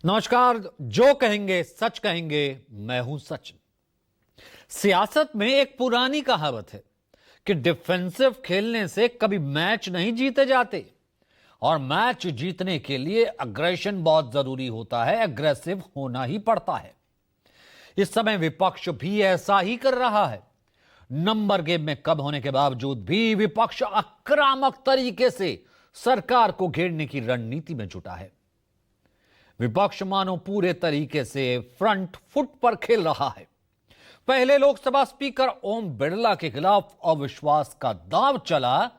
नमस्कार। जो कहेंगे सच कहेंगे, मैं हूं सचिन। सियासत में एक पुरानी कहावत है कि डिफेंसिव खेलने से कभी मैच नहीं जीते जाते और मैच जीतने के लिए अग्रेशन बहुत जरूरी होता है, अग्रेसिव होना ही पड़ता है। इस समय विपक्ष भी ऐसा ही कर रहा है। नंबर गेम में कम होने के बावजूद भी विपक्ष आक्रामक तरीके से सरकार को घेरने की रणनीति में जुटा है। विपक्ष मानो पूरे तरीके से फ्रंट फुट पर खेल रहा है। पहले लोकसभा स्पीकर ओम बिरला के खिलाफ अविश्वास का दांव चला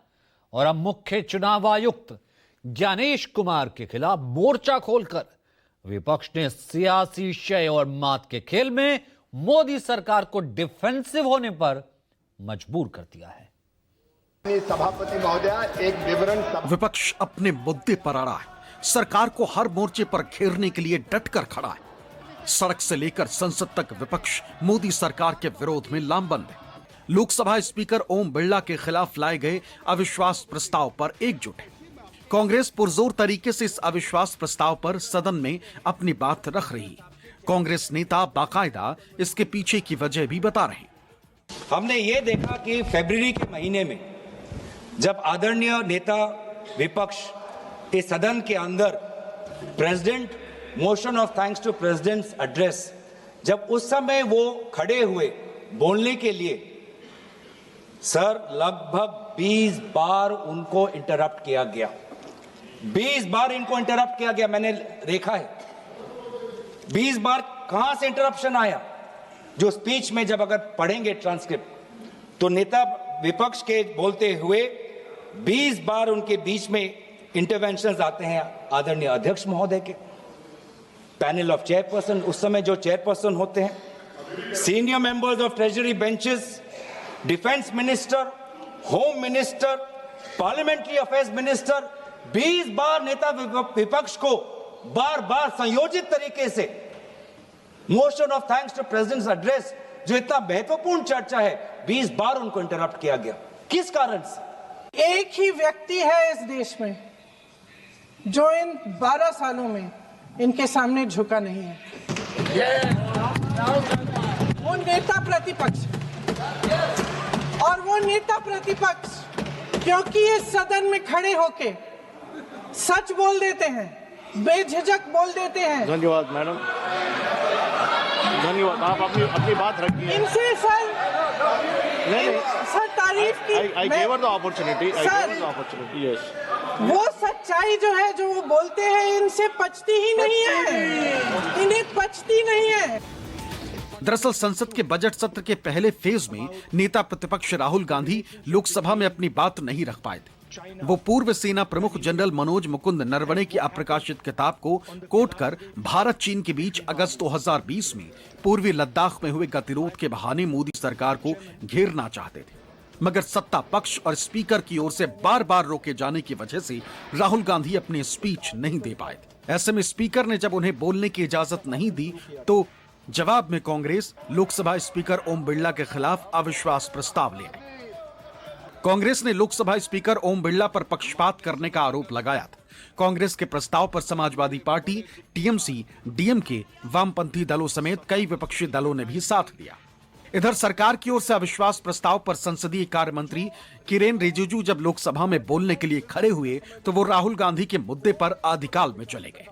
और अब मुख्य चुनाव आयुक्त ज्ञानेश कुमार के खिलाफ मोर्चा खोलकर विपक्ष ने सियासी शय और मात के खेल में मोदी सरकार को डिफेंसिव होने पर मजबूर कर दिया है। सभापति महोदय, एक विवरण विपक्ष अपने मुद्दे पर अड़ा है। सरकार को हर मोर्चे पर घेरने के लिए डटकर खड़ा है। सड़क से लेकर संसद तक विपक्ष मोदी सरकार के विरोध में लामबंद है। लोकसभा स्पीकर ओम बिरला के खिलाफ लाए गए अविश्वास प्रस्ताव पर एकजुट है। कांग्रेस पुरजोर तरीके से इस अविश्वास प्रस्ताव पर सदन में अपनी बात रख रही है। कांग्रेस नेता बाकायदा इसके पीछे की वजह भी बता रहे हैं। हमने ये देखा कि फरवरी के महीने में जब आदरणीय नेता विपक्ष इस सदन के अंदर president motion of thanks to president's address, जब उस समय वो खड़े हुए बोलने के लिए, सर लगभग 20 बार उनको इंटरप्ट किया गया। 20 बार इनको इंटरप्ट किया गया, मैंने देखा है। 20 बार कहां से इंटरप्शन आया? जो स्पीच में जब अगर पढ़ेंगे ट्रांसक्रिप्ट तो नेता विपक्ष के बोलते हुए 20 बार उनके बीच में इंटरवेंशंस आते हैं आदरणीय अध्यक्ष महोदय के, पैनल ऑफ चेयरपर्सन, उस समय जो चेयरपर्सन होते हैं, senior members of treasury benches, defence minister, home minister, parliamentary affairs minister. 20 बार नेता विपक्ष को बार बार संयोजित तरीके से motion of thanks to president's address, जो इतना महत्वपूर्ण चर्चा है, 20 बार उनको इंटरप्ट किया गया। किस कारण से? एक ही व्यक्ति है इस देश में जो इन 12 सालों में इनके सामने झुका नहीं है। वो नेता प्रतिपक्ष, और वो नेता प्रतिपक्ष क्योंकि इस सदन में खड़े होके सच बोल देते हैं, बेझिझक बोल देते हैं। धन्यवाद मैडम, धन्यवाद। आप अपनी बात रखिए। इनसे सर तारीफ की I gave her the opportunity. Yes. वो सच्चाई जो है, जो वो बोलते हैं, इनसे पचती ही नहीं है, इन्हें पचती नहीं है। दरअसल संसद के बजट सत्र के पहले फेज में नेता प्रतिपक्ष राहुल गांधी लोकसभा में अपनी बात नहीं रख पाए थे। वो पूर्व सेना प्रमुख जनरल मनोज मुकुंद नरवणे की अप्रकाशित किताब को कोट कर भारत चीन के बीच अगस्त 2020 में पूर्वी लद्दाख में हुए गतिरोध के बहाने मोदी सरकार को घेरना चाहते थे, मगर सत्ता पक्ष और स्पीकर की ओर से बार बार रोके जाने की वजह से राहुल गांधी अपने स्पीच नहीं दे पाए थे। ऐसे में स्पीकर ने जब उन्हें बोलने की इजाजत नहीं दी तो जवाब में कांग्रेस लोकसभा स्पीकर ओम बिरला के खिलाफ अविश्वास प्रस्ताव ले आई। कांग्रेस ने लोकसभा स्पीकर ओम बिरला पर पक्षपात करने का आरोप लगाया था। कांग्रेस के प्रस्ताव पर समाजवादी पार्टी, टीएमसी, डीएमके, वामपंथी दलों समेत कई विपक्षी दलों ने भी साथ दिया। इधर सरकार की ओर से अविश्वास प्रस्ताव पर संसदीय कार्य मंत्री किरेन रिजिजू जब लोकसभा में बोलने के लिए खड़े हुए तो वो राहुल गांधी के मुद्दे पर आदिकाल में चले गए।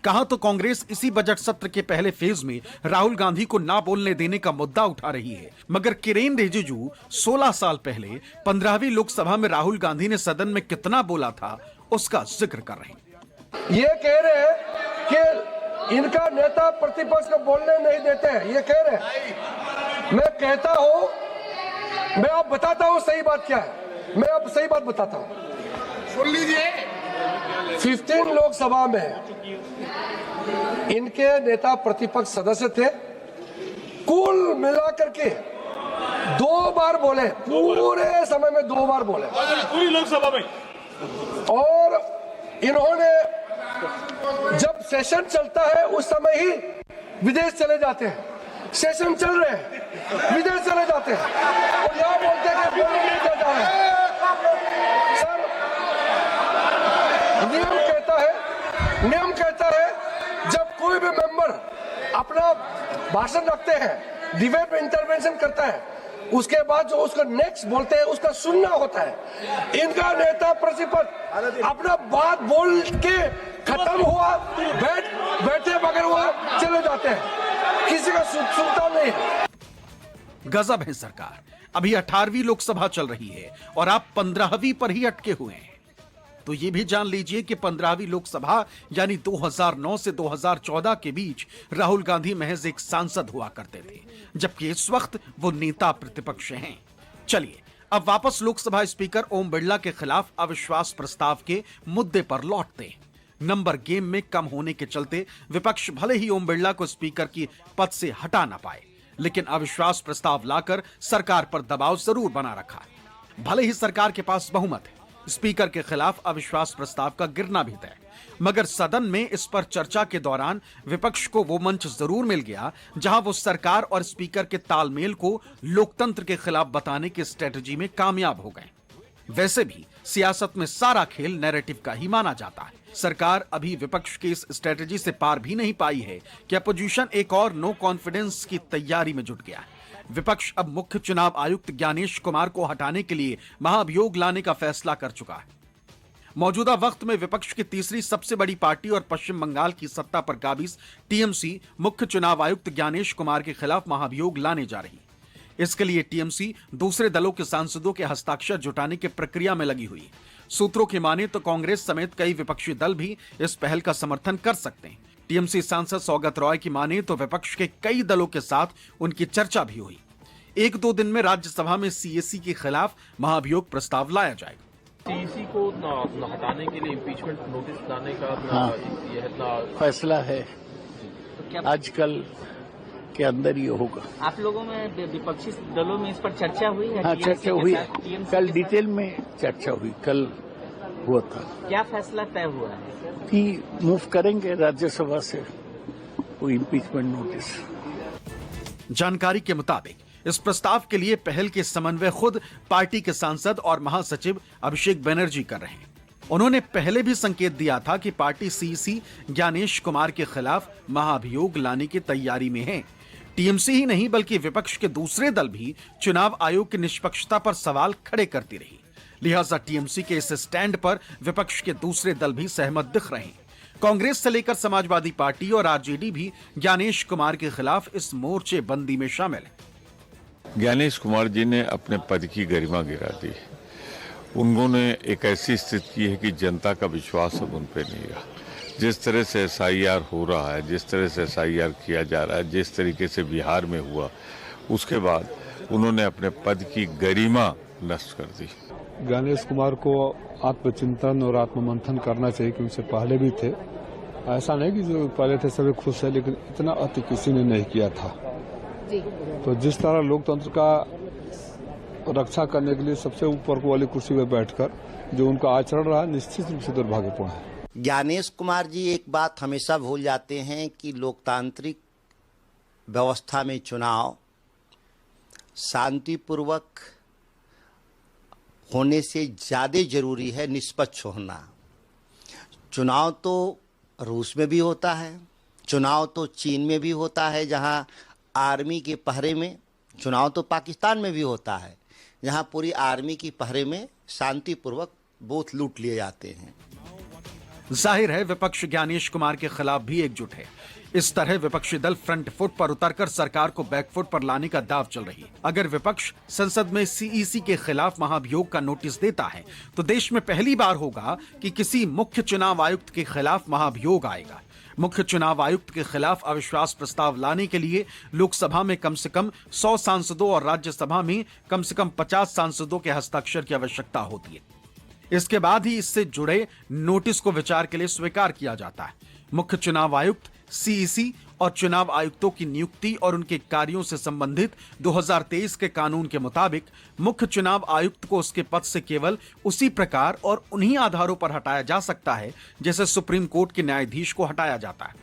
कहा तो कांग्रेस इसी बजट सत्र के पहले फेज में राहुल गांधी को ना बोलने देने का मुद्दा उठा रही है, मगर किरेन रिजिजू 16 साल पहले 15वीं लोकसभा में राहुल गांधी ने सदन में कितना बोला था उसका जिक्र कर रहे हैं। ये कह रहे हैं कि इनका नेता प्रतिपक्ष को बोलने नहीं देते हैं, ये कह रहे हैं। मैं कहता हूं, मैं आप बताता हूं सही बात क्या है, मैं आप सही बात बताता हूं, सुन लीजिए। 15 लोकसभा में इनके नेता प्रतिपक्ष सदस्य थे, कुल मिलाकर के 2 बार बोले, पूरे समय में 2 बार बोले पूरी लोकसभा में। और इन्होंने जब सेशन चलता है उस समय ही विदेश चले जाते हैं। सेशन चल रहे हैं, विदेश चले जाते हैं और यहाँ बोलते हैं कि बोलने नहीं दिया जा रहा है। सर, नियम कहता है जब कोई कोई भी मेंबर अपना भाषण रखते हैं, डिबेट में इंटरवेंशन करता है, उसके बाद जो उसका नेक्स्ट बोलते हैं उसका सुनना होता है। इनका नेता प्रतिपक्ष अपना बात बोल के खत्म हुआ, बैठे बगैर वो चले जाते हैं, किसी का सुनता नहीं है। गजब है सरकार। अभी 18वीं लोकसभा चल रही है और आप 15वीं पर ही अटके हुए हैं। तो ये भी जान लीजिए कि 15वीं लोकसभा यानी 2009 से 2014 के बीच राहुल गांधी महज एक सांसद हुआ करते थे, जबकि इस वक्त वो नेता प्रतिपक्ष हैं। चलिए अब वापस लोकसभा स्पीकर ओम बिरला के खिलाफ अविश्वास प्रस्ताव के मुद्दे पर लौटते हैं। नंबर गेम में कम होने के चलते विपक्ष भले ही ओम बिरला को स्पीकर की पद से हटा ना पाए, लेकिन अविश्वास प्रस्ताव लाकर सरकार पर दबाव जरूर बना रखा है। भले ही सरकार के पास बहुमत है, स्पीकर के खिलाफ अविश्वास प्रस्ताव का गिरना भी तय, मगर सदन में इस पर चर्चा के दौरान विपक्ष को वो मंच जरूर मिल गया जहां वो सरकार और स्पीकर के तालमेल को लोकतंत्र के खिलाफ बताने की स्ट्रेटजी में कामयाब हो गए। वैसे भी सियासत में सारा खेल नैरेटिव का ही माना जाता है। सरकार अभी विपक्ष की इस स्ट्रेटजी से पार भी नहीं पाई है कि अपोजिशन एक और नो कॉन्फिडेंस की तैयारी में जुट गया है। विपक्ष अब मुख्य चुनाव आयुक्त ज्ञानेश कुमार को हटाने के लिए महाभियोग लाने का फैसला कर चुका है। मौजूदा वक्त में विपक्ष की तीसरी सबसे बड़ी पार्टी और पश्चिम बंगाल की सत्ता पर काबिज टीएमसी मुख्य चुनाव आयुक्त ज्ञानेश कुमार के खिलाफ महाभियोग लाने जा रही है। इसके लिए टीएमसी दूसरे दलों के सांसदों के हस्ताक्षर जुटाने की प्रक्रिया में लगी हुई है। सूत्रों की माने तो कांग्रेस समेत कई विपक्षी दल भी इस पहल का समर्थन कर सकते हैं। टीएमसी सांसद सौगत रॉय की माने तो विपक्ष के कई दलों के साथ उनकी चर्चा भी हुई। 1-2 दिन में राज्यसभा में सीएसी के खिलाफ महाभियोग प्रस्ताव लाया जाएगा। सीईसी को हटाने के लिए इम्पीचमेंट नोटिस लाने का यह फैसला है, आजकल के अंदर ये होगा। आप लोगों में विपक्षी दलों में इस पर चर्चा हुई है? हाँ, चर्चा हुई है, कल डिटेल में चर्चा हुई, कल हुआ था। क्या फैसला तय हुआ है कि मूव करेंगे राज्यसभा से वो इम्पीचमेंट नोटिस। जानकारी के मुताबिक इस प्रस्ताव के लिए पहल के समन्वय खुद पार्टी के सांसद और महासचिव अभिषेक बनर्जी कर रहे हैं। उन्होंने पहले भी संकेत दिया था कि पार्टी सीईसी ज्ञानेश कुमार के खिलाफ महाभियोग लाने की तैयारी में है। टीएमसी ही नहीं बल्कि विपक्ष के दूसरे दल भी चुनाव आयोग की निष्पक्षता पर सवाल खड़े करती रही। लिहाजा टीएमसी के इस स्टैंड पर विपक्ष के दूसरे दल भी सहमत दिख रहे हैं। कांग्रेस से लेकर समाजवादी पार्टी और आरजेडी भी ज्ञानेश कुमार के खिलाफ इस मोर्चे बंदी में शामिल है। ज्ञानेश कुमार जी ने अपने पद की गरिमा गिरा दी। उन्होंने एक ऐसी स्थिति की है कि जनता का विश्वास अब उन पर नहीं रहा। जिस तरह से एसआईआर हो रहा है, जिस तरह से एसआईआर किया जा रहा है, जिस तरीके से बिहार में हुआ, उसके बाद उन्होंने अपने पद की गरिमा नष्ट कर दी। ज्ञानेश कुमार को आत्मचिंतन और आत्ममंथन करना चाहिए कि उनसे पहले भी थे। ऐसा नहीं कि जो पहले थे सभी खुश है, लेकिन इतना अति किसी ने नहीं किया था। तो जिस तरह लोकतंत्र का रक्षा करने के लिए सबसे ऊपर वाली कुर्सी पर बैठकर जो उनका आचरण रहा, निश्चित रूप से दुर्भाग्यपूर्ण है। ज्ञानेश कुमार जी एक बात हमेशा भूल जाते हैं कि लोकतांत्रिक व्यवस्था में चुनाव शांतिपूर्वक होने से ज़्यादा जरूरी है निष्पक्ष होना। चुनाव तो रूस में भी होता है, चुनाव तो चीन में भी होता है जहां आर्मी के पहरे में, चुनाव तो पाकिस्तान में भी होता है जहां पूरी आर्मी की पहरे में शांतिपूर्वक बूथ लूट लिए जाते हैं। जाहिर है विपक्ष ज्ञानेश कुमार के खिलाफ भी एकजुट है। इस तरह विपक्षी दल फ्रंट फुट पर उतरकर सरकार को बैकफुट पर लाने का दाव चल रही है। अगर विपक्ष संसद में सीईसी के खिलाफ महाभियोग का नोटिस देता है तो देश में पहली बार होगा कि किसी मुख्य चुनाव आयुक्त के खिलाफ महाभियोग आएगा। मुख्य चुनाव आयुक्त के खिलाफ अविश्वास प्रस्ताव लाने के लिए लोकसभा में कम से कम 100 सांसदों और राज्यसभा में कम से कम 50 सांसदों के हस्ताक्षर की आवश्यकता होती है। इसके बाद ही इससे जुड़े नोटिस को विचार के लिए स्वीकार किया जाता है। मुख्य चुनाव आयुक्त, सीईसी और चुनाव आयुक्तों की नियुक्ति और उनके कार्यों से संबंधित 2023 के कानून के मुताबिक मुख्य चुनाव आयुक्त को उसके पद से केवल उसी प्रकार और उन्हीं आधारों पर हटाया जा सकता है जैसे सुप्रीम कोर्ट के न्यायाधीश को हटाया जाता है।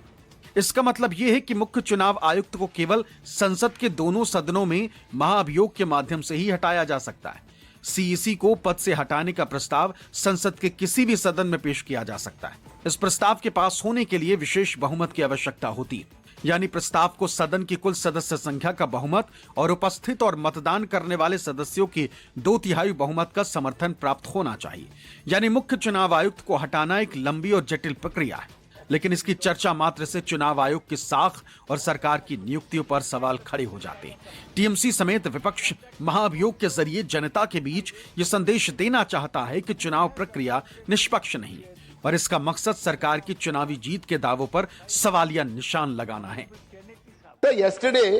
इसका मतलब यह है कि मुख्य चुनाव आयुक्त को केवल संसद के दोनों सदनों में महाभियोग के माध्यम से ही हटाया जा सकता है। सीईसी को पद से हटाने का प्रस्ताव संसद के किसी भी सदन में पेश किया जा सकता है। इस प्रस्ताव के पास होने के लिए विशेष बहुमत की आवश्यकता होती है, यानी प्रस्ताव को सदन की कुल सदस्य संख्या का बहुमत और उपस्थित और मतदान करने वाले सदस्यों की 2/3 बहुमत का समर्थन प्राप्त होना चाहिए। यानी मुख्य चुनाव आयुक्त को हटाना एक लंबी और जटिल प्रक्रिया है, लेकिन इसकी चर्चा मात्र से चुनाव आयोग की साख और सरकार की नियुक्तियों पर सवाल खड़े हो जाते हैं। टीएमसी समेत विपक्ष महाअभियोग के जरिए जनता के बीच ये संदेश देना चाहता है कि चुनाव प्रक्रिया निष्पक्ष नहीं है और इसका मकसद सरकार की चुनावी जीत के दावों पर सवालिया निशान लगाना है। Yesterday,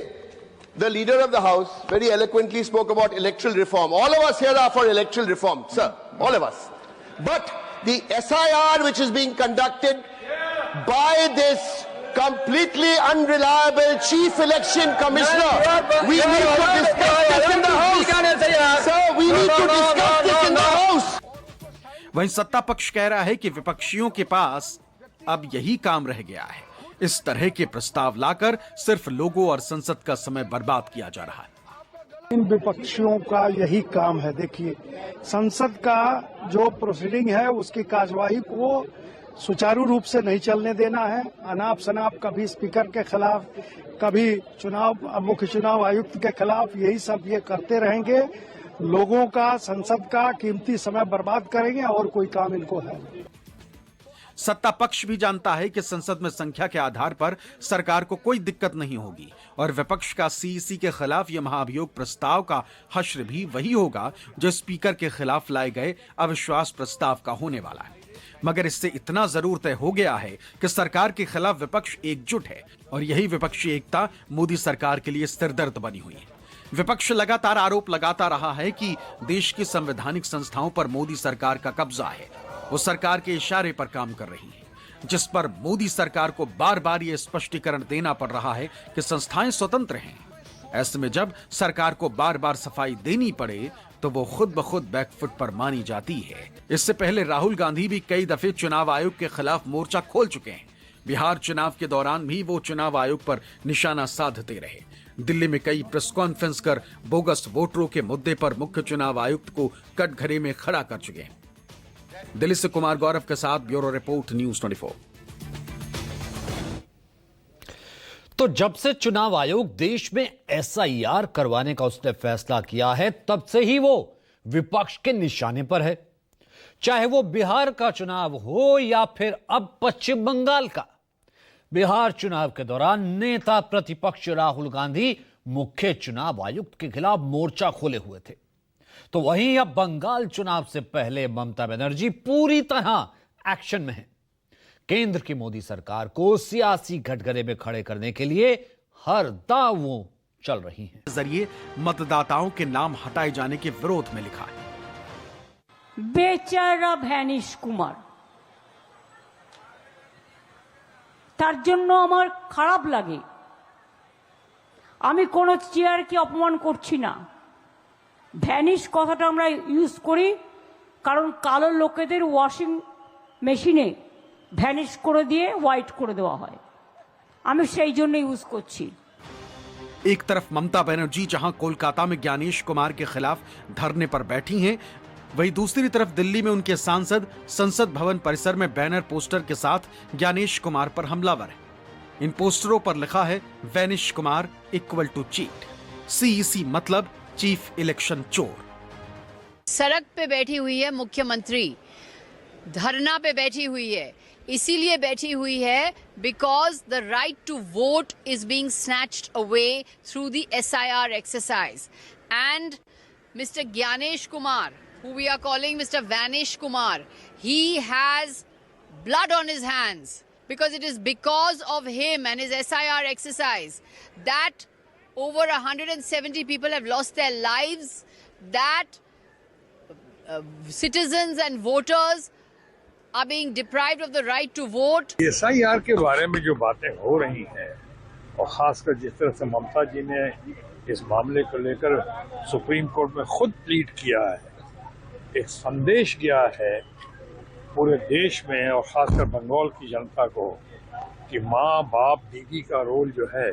the leader of the house very eloquently spoke about electoral reform. All of us here are for electoral reform, sir, all of us. But the SIR which is being conducted by this completely unreliable chief election commissioner, we need to discuss this in the house. Sir, we need to discuss this in the house. वहीं सत्ता पक्ष कह रहा है कि विपक्षियों के पास अब यही काम रह गया है, इस तरह के प्रस्ताव लाकर सिर्फ लोगों और संसद का समय बर्बाद किया जा रहा है। इन विपक्षियों का यही काम है। देखिए, संसद का जो प्रोसीडिंग है उसकी कार्यवाही को सुचारू रूप से नहीं चलने देना है। अनाप शनाप कभी स्पीकर के खिलाफ, कभी मुख्य चुनाव आयुक्त के खिलाफ, यही सब ये करते रहेंगे। लोगों का, संसद का कीमती समय बर्बाद करेंगे और कोई काम इनको है। सत्ता पक्ष भी जानता है कि संसद में संख्या के आधार पर सरकार को कोई दिक्कत नहीं होगी और विपक्ष का सीईसी के खिलाफ यह महाअभियोग प्रस्ताव का हश्र भी वही होगा जो स्पीकर के खिलाफ लाए गए अविश्वास प्रस्ताव का होने वाला है। मगर इससे इतना जरूर तय हो गया है कि सरकार के खिलाफ विपक्ष एकजुट है और यही विपक्षी एकता मोदी सरकार के लिए सिरदर्द बनी हुई है। विपक्ष लगातार आरोप लगाता रहा है कि देश की संवैधानिक संस्थाओं पर मोदी सरकार का कब्जा है, वो सरकार के इशारे पर काम कर रही है, जिस पर मोदी सरकार को बार बार ये स्पष्टीकरण देना पड़ रहा है कि संस्थाएं स्वतंत्र हैं। ऐसे में जब सरकार को बार बार सफाई देनी पड़े तो वो खुद ब खुद बैकफुट पर मानी जाती है। इससे पहले राहुल गांधी भी कई दफे चुनाव आयोग के खिलाफ मोर्चा खोल चुके हैं। बिहार चुनाव के दौरान भी वो चुनाव आयोग पर निशाना साधते रहे। दिल्ली में कई प्रेस कॉन्फ्रेंस कर बोगस वोटरों के मुद्दे पर मुख्य चुनाव आयुक्त को कटघरे में खड़ा कर चुके हैं। दिल्ली से कुमार गौरव के साथ ब्यूरो रिपोर्ट, न्यूज़ 24। तो जब से चुनाव आयोग देश में एसआईआर करवाने का उसने फैसला किया है, तब से ही वो विपक्ष के निशाने पर है। चाहे वो बिहार का चुनाव हो या फिर अब पश्चिम बंगाल का। बिहार चुनाव के दौरान नेता प्रतिपक्ष राहुल गांधी मुख्य चुनाव आयुक्त के खिलाफ मोर्चा खोले हुए थे, तो वहीं अब बंगाल चुनाव से पहले ममता बनर्जी पूरी तरह एक्शन में है। केंद्र की मोदी सरकार को सियासी कटघरे में खड़े करने के लिए हर दांव वो चल रही हैं। जरिए मतदाताओं के नाम हटाए जाने के विरोध में लिखा है, बेचारा ভ্যানিশ কুমার, তার জন্য আমার খারাপ লাগে। আমি কোনো চেয়ারকে অপমান করছি না। ভ্যানিশ কথাটা আমরা ইউজ করি কারণ কালো লোকেদের ওয়াশিং মেশিনে ভ্যানিশ করে দিয়ে হোয়াইট করে দেওয়া হয়, আমি সেই জন্য ইউজ করছি। एक तरफ ममता बनर्जी जहां कोलकाता में ज्ञानेश कुमार के खिलाफ धरने पर बैठी हैं, वहीं दूसरी तरफ दिल्ली में उनके सांसद संसद भवन परिसर में बैनर पोस्टर के साथ ज्ञानेश कुमार पर हमलावर है। इन पोस्टरों पर लिखा है vanish Kumar equal to cheat, CEC मतलब चीफ इलेक्शन चोर। सड़क पे बैठी हुई है मुख्यमंत्री, धरना पे बैठी हुई है, इसीलिए बैठी हुई है because the right to vote is being snatched away through the SIR exercise. And Mr. Gyanesh Kumar, who we are calling Mr. Vanish Kumar, he has blood on his hands because it is because of him and his SIR exercise that over 170 people have lost their lives, that citizens and voters are being deprived of the right to vote. SIR के बारे में जो बातें हो रही हैं और खासकर जिस तरह से ममता जी ने इस मामले को लेकर सुप्रीम कोर्ट में खुद प्लीड किया है, एक संदेश गया है पूरे देश में और खासकर बंगाल की जनता को कि माँ बाप दीदी का रोल जो है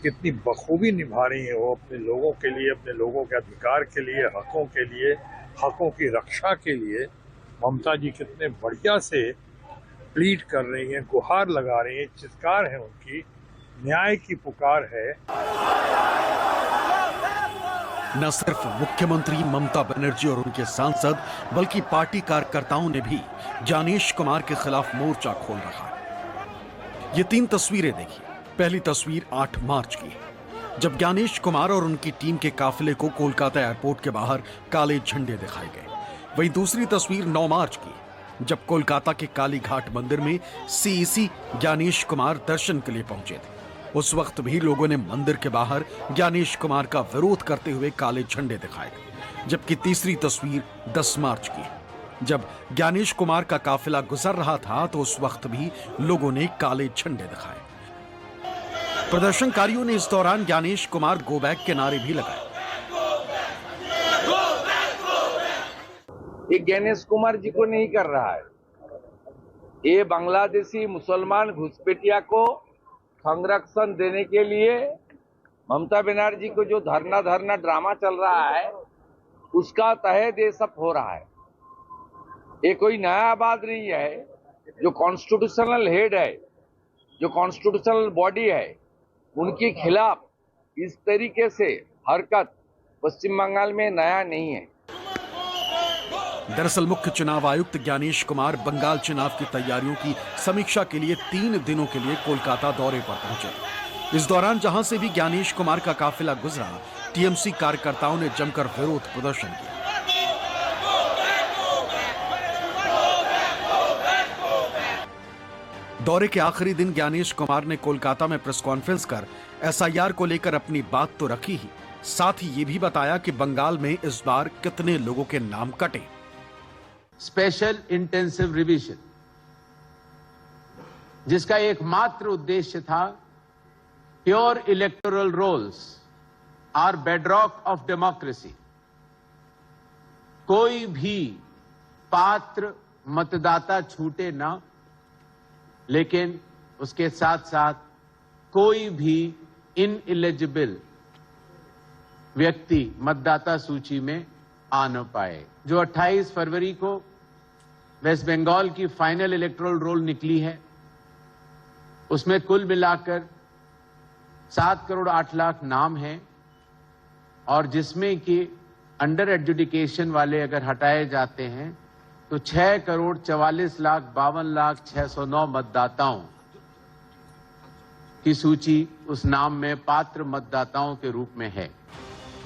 कितनी बखूबी निभा रही है वो अपने लोगों के लिए, अपने लोगों के अधिकार के लिए, हकों की रक्षा के लिए। ममता जी कितने बढ़िया से प्लीड कर रही हैं, गुहार लगा रही हैं, चित्कार है उनकी, न्याय की पुकार है। न सिर्फ मुख्यमंत्री ममता बनर्जी और उनके सांसद बल्कि पार्टी कार्यकर्ताओं ने भी ज्ञानेश कुमार के खिलाफ मोर्चा खोल रखा है। ये 3 तस्वीरें देखिए। पहली तस्वीर 8 मार्च की है, जब ज्ञानेश कुमार और उनकी टीम के काफिले को कोलकाता एयरपोर्ट के बाहर काले झंडे दिखाए गए। वहीं दूसरी तस्वीर 9 मार्च की है, जब कोलकाता के काली घाट मंदिर में सीईसी ज्ञानेश कुमार दर्शन के लिए पहुंचे थे। उस वक्त भी लोगों ने मंदिर के बाहर ज्ञानेश कुमार का विरोध करते हुए काले झंडे दिखाए। जबकि तीसरी तस्वीर 10 मार्च की है, जब ज्ञानेश कुमार का काफिला गुजर रहा था तो उस वक्त भी लोगों ने काले झंडे दिखाए। प्रदर्शनकारियों ने इस दौरान ज्ञानेश कुमार गो बैक के नारे भी लगाए। ये ज्ञानेश कुमार जी को नहीं कर रहा है, ये बांग्लादेशी मुसलमान घुसपैठिया को संरक्षण देने के लिए ममता बनर्जी को जो धरना ड्रामा चल रहा है उसका तहत ये सब हो रहा है। ये कोई नया बात नहीं है। जो कॉन्स्टिट्यूशनल हेड है, जो कॉन्स्टिट्यूशनल बॉडी है, उनके खिलाफ इस तरीके से हरकत पश्चिम बंगाल में नया नहीं है। दरअसल मुख्य चुनाव आयुक्त ज्ञानेश कुमार बंगाल चुनाव की तैयारियों की समीक्षा के लिए 3 दिनों के लिए कोलकाता दौरे पर पहुंचे। इस दौरान जहां से भी ज्ञानेश कुमार का काफिला गुजरा, टीएमसी कार्यकर्ताओं ने जमकर विरोध प्रदर्शन किया। दौरे के आखिरी दिन ज्ञानेश कुमार ने कोलकाता में प्रेस कॉन्फ्रेंस कर एसआईआर को लेकर अपनी बात तो रखी ही, साथ ही ये भी बताया कि बंगाल में इस बार कितने लोगों के नाम कटे। स्पेशल इंटेंसिव रिवीजन, जिसका एकमात्र उद्देश्य था pure electoral rolls are bedrock of democracy. कोई भी पात्र मतदाता छूटे ना, लेकिन उसके साथ साथ कोई भी इनएलिजिबल व्यक्ति मतदाता सूची में आ न पाए। जो 28 फरवरी को वेस्ट बंगाल की फाइनल इलेक्टोरल रोल निकली है, उसमें कुल मिलाकर 7 करोड़ 8 लाख नाम हैं, और जिसमें कि अंडर एडजुडिकेशन वाले अगर हटाए जाते हैं तो 6 करोड़ 44 लाख 52 लाख 609 मतदाताओं की सूची उस नाम में पात्र मतदाताओं के रूप में है।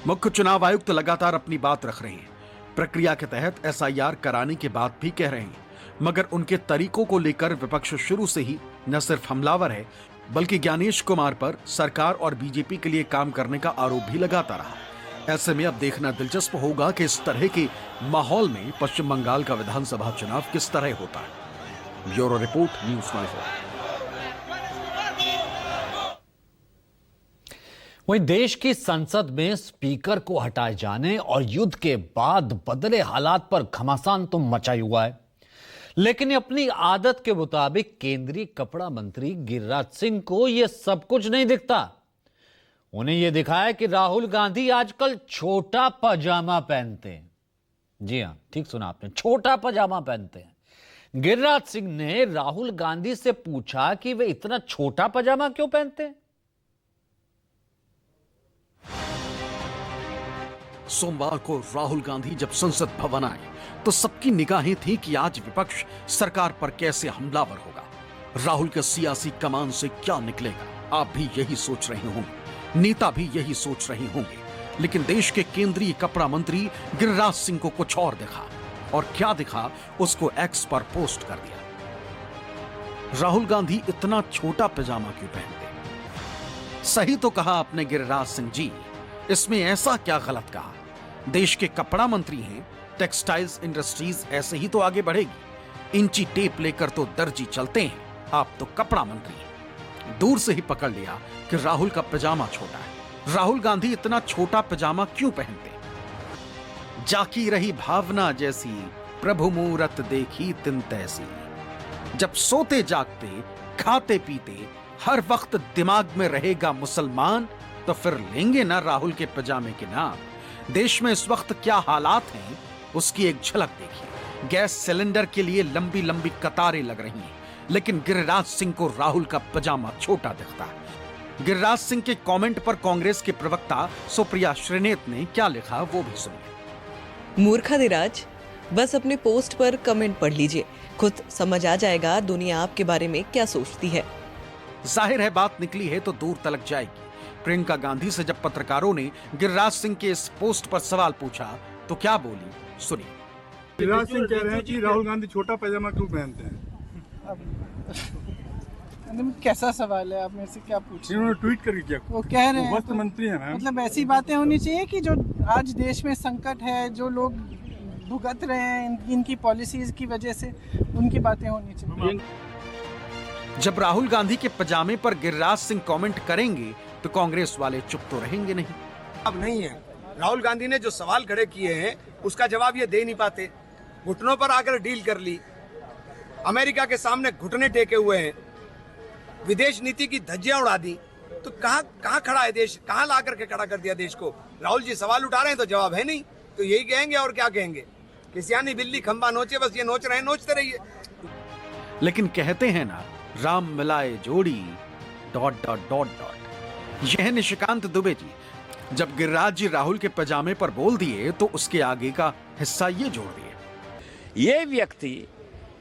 मुख्य चुनाव आयुक्त लगातार अपनी बात रख रहे हैं। प्रक्रिया के तहत एसआईआर कराने की बात भी कह रहे हैं, मगर उनके तरीकों को लेकर विपक्ष शुरू से ही न सिर्फ हमलावर है, बल्कि ज्ञानेश कुमार पर सरकार और बीजेपी के लिए काम करने का आरोप भी लगाता रहा। ऐसे में अब देखना दिलचस्प होगा कि इस तरह के माहौल में पश्चिम बंगाल का विधानसभा चुनाव किस तरह होता है। Bureau report, news 24। वहीं देश की संसद में स्पीकर को हटाए जाने और युद्ध के बाद बदले हालात पर घमासान तो मचाई हुआ है, लेकिन अपनी आदत के मुताबिक केंद्रीय कपड़ा मंत्री गिरिराज सिंह को यह सब कुछ नहीं दिखता। उन्हें यह दिखा है कि राहुल गांधी आजकल छोटा पजामा पहनते हैं। जी हां, ठीक सुना आपने, छोटा पजामा पहनते हैं। गिरिराज सिंह ने राहुल गांधी से पूछा कि वे इतना छोटा पजामा क्यों पहनते हैं। सोमवार को राहुल गांधी जब संसद भवन आए तो सबकी निगाहें थी कि आज विपक्ष सरकार पर कैसे हमलावर होगा, राहुल के सियासी कमान से क्या निकलेगा। आप भी यही सोच रहे होंगे, नेता भी यही सोच रहे होंगे, लेकिन देश के केंद्रीय कपड़ा मंत्री गिरिराज सिंह को कुछ और दिखा, और क्या दिखा उसको एक्स पर पोस्ट कर दिया। राहुल गांधी इतना छोटा पजामा क्यों पहनते? सही तो कहा आपने गिरिराज सिंह जी, इसमें ऐसा क्या गलत कहा? देश के कपड़ा मंत्री हैं, टेक्सटाइल्स इंडस्ट्रीज ऐसे ही तो आगे बढ़ेगी। इंची टेप लेकर तो दर्जी चलते हैं, आप तो कपड़ा मंत्री हैं। दूर से ही पकड़ लिया कि राहुल का पजामा छोटा है। राहुल गांधी इतना छोटा पजामा क्यों पहनते? जाकी रही भावना जैसी, प्रभु मूरत देखी तिन तैसी। जब सोते जागते, खाते पीते, हर वक्त दिमाग में रहेगा मुसलमान, तो फिर लेंगे ना राहुल के पजामे के नाम। देश में इस वक्त क्या हालात हैं, उसकी एक झलक देखिए। गैस सिलेंडर के लिए लंबी लंबी कतारें लग रही हैं, लेकिन गिरिराज सिंह को राहुल का पजामा छोटा दिखता है। गिरिराज सिंह के कमेंट पर कांग्रेस के प्रवक्ता सुप्रिया श्रीनेत ने क्या लिखा, वो भी सुनिए। मूर्खाधिराज, बस अपने पोस्ट पर कमेंट पढ़ लीजिए, खुद समझ आ जाएगा दुनिया आपके बारे में क्या सोचती है। जाहिर है बात निकली है तो दूर तलक जाएगी। प्रियंका गांधी से जब पत्रकारों ने गिरिराज सिंह के इस पोस्ट पर सवाल पूछा तो क्या बोली, सुनिए। गिरिराज सिंह कह रहे हैं कि राहुल गांधी छोटा पैजामा क्यों पहनते हैं? कैसा सवाल है, आप मेरे से क्या पूछ रहे हैं? उन्होंने ट्वीट करके किया। वो कह रहे हैं वस्त्र मंत्री है मैम। मतलब ऐसी बातें होनी चाहिए कि जो आज देश में संकट है, जो लोग भुगत रहे हैं इनकी पॉलिसीज की वजह से, उनकी बातें होनी चाहिए। जब राहुल गांधी के पजामे पर गिरिराज सिंह कमेंट करेंगे तो कांग्रेस वाले चुप तो रहेंगे नहीं। अब नहीं है, राहुल गांधी ने जो सवाल खड़े किए हैं उसका जवाब ये दे नहीं पाते। घुटनों पर आकर डील कर ली, अमेरिका के सामने घुटने टेके हुए हैं, विदेश नीति की धज्जियां उड़ा दी, तो कहाँ खड़ा है देश? कहाँ ला करके खड़ा कर दिया देश को? राहुल जी सवाल उठा रहे हैं तो जवाब है नहीं, तो यही कहेंगे और क्या कहेंगे? किसियानी बिल्ली खंबा नोचे, बस ये नोच रहे हैं, नोचते रहिए। लेकिन कहते हैं ना, राम मिलाए जोड़ी ... यह है निशिकांत दुबे जी। जब गिरिराज जी राहुल के पजामे पर बोल दिए तो उसके आगे का हिस्सा ये जोड़ दिए। ये व्यक्ति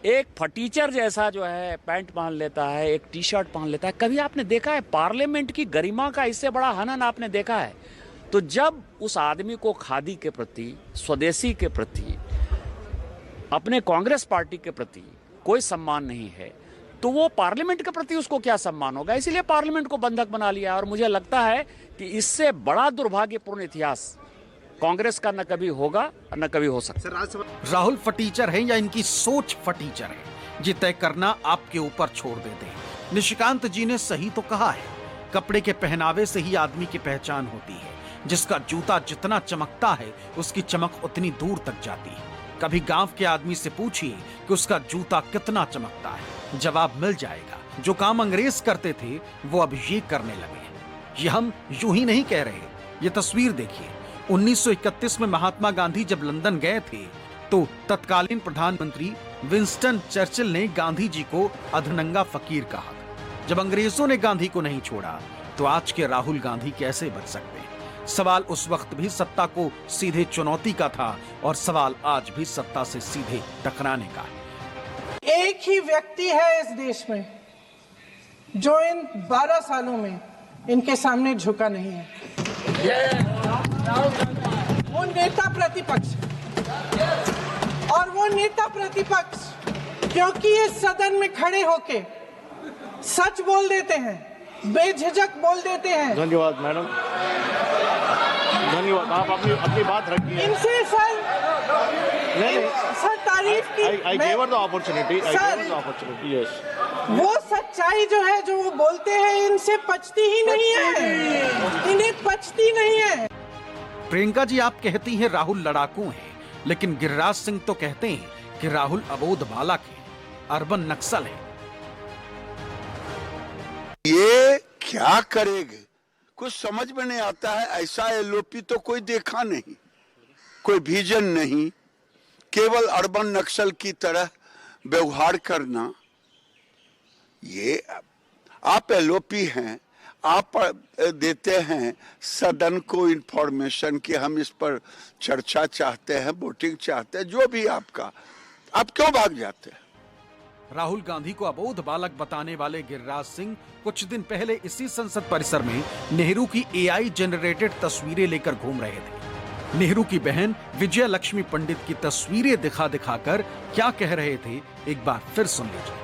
एक फटीचर जैसा जो है पैंट पहन लेता है, एक टी शर्ट पहन लेता है। कभी आपने देखा है पार्लियामेंट की गरिमा का इससे बड़ा हनन आपने देखा है? तो जब उस आदमी को खादी के प्रति, स्वदेशी के प्रति, अपने कांग्रेस पार्टी के प्रति कोई सम्मान नहीं है, तो वो पार्लियामेंट के प्रति उसको क्या सम्मान होगा? इसीलिए पार्लियामेंट को बंधक बना लिया। और मुझे लगता है कि इससे बड़ा दुर्भाग्यपूर्ण इतिहास कांग्रेस का न कभी होगा और न कभी हो सकता। राहुल फटीचर है या इनकी सोच फटीचर है, ये तय करना आपके ऊपर छोड़ देते हैं। निशिकांत जी ने सही तो कहा है, कपड़े के पहनावे से ही आदमी की पहचान होती है। जिसका जूता जितना चमकता है उसकी चमक उतनी दूर तक जाती है। कभी गांव के आदमी से पूछिए कि उसका जूता कितना चमकता है, जवाब मिल जाएगा। जो काम अंग्रेज करते थे वो अब ये करने लगे हैं। ये हम यूं ही नहीं कह रहे। ये तस्वीर देखिए, 1931 में महात्मा गांधी जब लंदन गए थे तो तत्कालीन प्रधानमंत्री विंस्टन चर्चिल ने गांधी जी को अधनंगा फकीर कहा। जब अंग्रेजों ने गांधी को नहीं छोड़ा तो आज के राहुल गांधी कैसे बच सकते हैं? सवाल उस वक्त भी सत्ता को सीधे चुनौती का था और सवाल आज भी सत्ता से सीधे टकराने का है। एक ही व्यक्ति है इस देश में जो इन 12 सालों में इनके सामने झुका नहीं है, वो नेता प्रतिपक्ष। और वो नेता प्रतिपक्ष क्योंकि इस सदन में खड़े होके सच बोल देते हैं, बेझिझक बोल देते हैं। धन्यवाद मैडम, धन्यवाद। आप अपनी बात रखिए। इनसे सर तारीफ की। I gave her the opportunity. Yes. वो सच्चाई जो है, जो वो बोलते हैं, इनसे पचती ही नहीं है, इन्हें पचती नहीं है। प्रियंका जी, आप कहती हैं राहुल लड़ाकू हैं, लेकिन गिरिराज सिंह तो कहते हैं कि राहुल अबोध बालक है, अर्बन नक्सल है। ये क्या करेंगे कुछ समझ में नहीं आता है। ऐसा एलओपी तो कोई देखा नहीं, कोई विजन नहीं, केवल अर्बन नक्सल की तरह व्यवहार करना। ये आप एलओपी हैं, आप देते हैं सदन को इंफॉर्मेशन कि हम इस पर चर्चा चाहते हैं, वोटिंग चाहते हैं, जो भी आपका, आप क्यों भाग जाते हैं? राहुल गांधी को अबोध बालक बताने वाले गिरिराज सिंह कुछ दिन पहले इसी संसद परिसर में नेहरू की एआई जनरेटेड तस्वीरें लेकर घूम रहे थे। नेहरू की बहन विजय लक्ष्मी पंडित की तस्वीरें दिखा दिखाकर क्या कह रहे थे, एक बार फिर सुन लीजिए।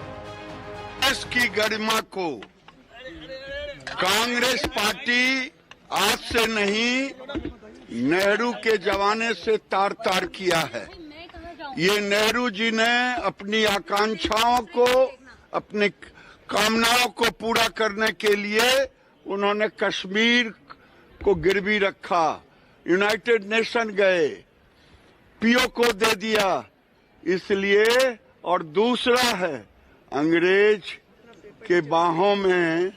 देश की गरिमा को कांग्रेस पार्टी आज से नहीं, नेहरू के जमाने से तार तार किया है। ये नेहरू जी ने अपनी आकांक्षाओं को, अपनी कामनाओं को पूरा करने के लिए उन्होंने कश्मीर को गिरवी रखा, यूनाइटेड नेशन गए, पीओ को दे दिया, इसलिए। और दूसरा है, अंग्रेज के बाहों में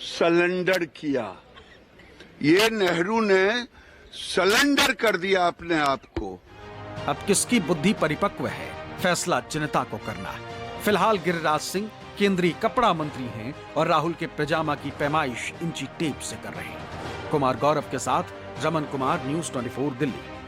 सरेंडर किया। ये नेहरू ने सरेंडर कर दिया अपने आप को। अब किसकी बुद्धि परिपक्व है, फैसला जनता को करना है। फिलहाल गिरिराज सिंह केंद्रीय कपड़ा मंत्री हैं और राहुल के पैजामा की पैमाइश इंची टेप से कर रहे हैं। कुमार गौरव के साथ रमन कुमार, न्यूज़ 24 दिल्ली।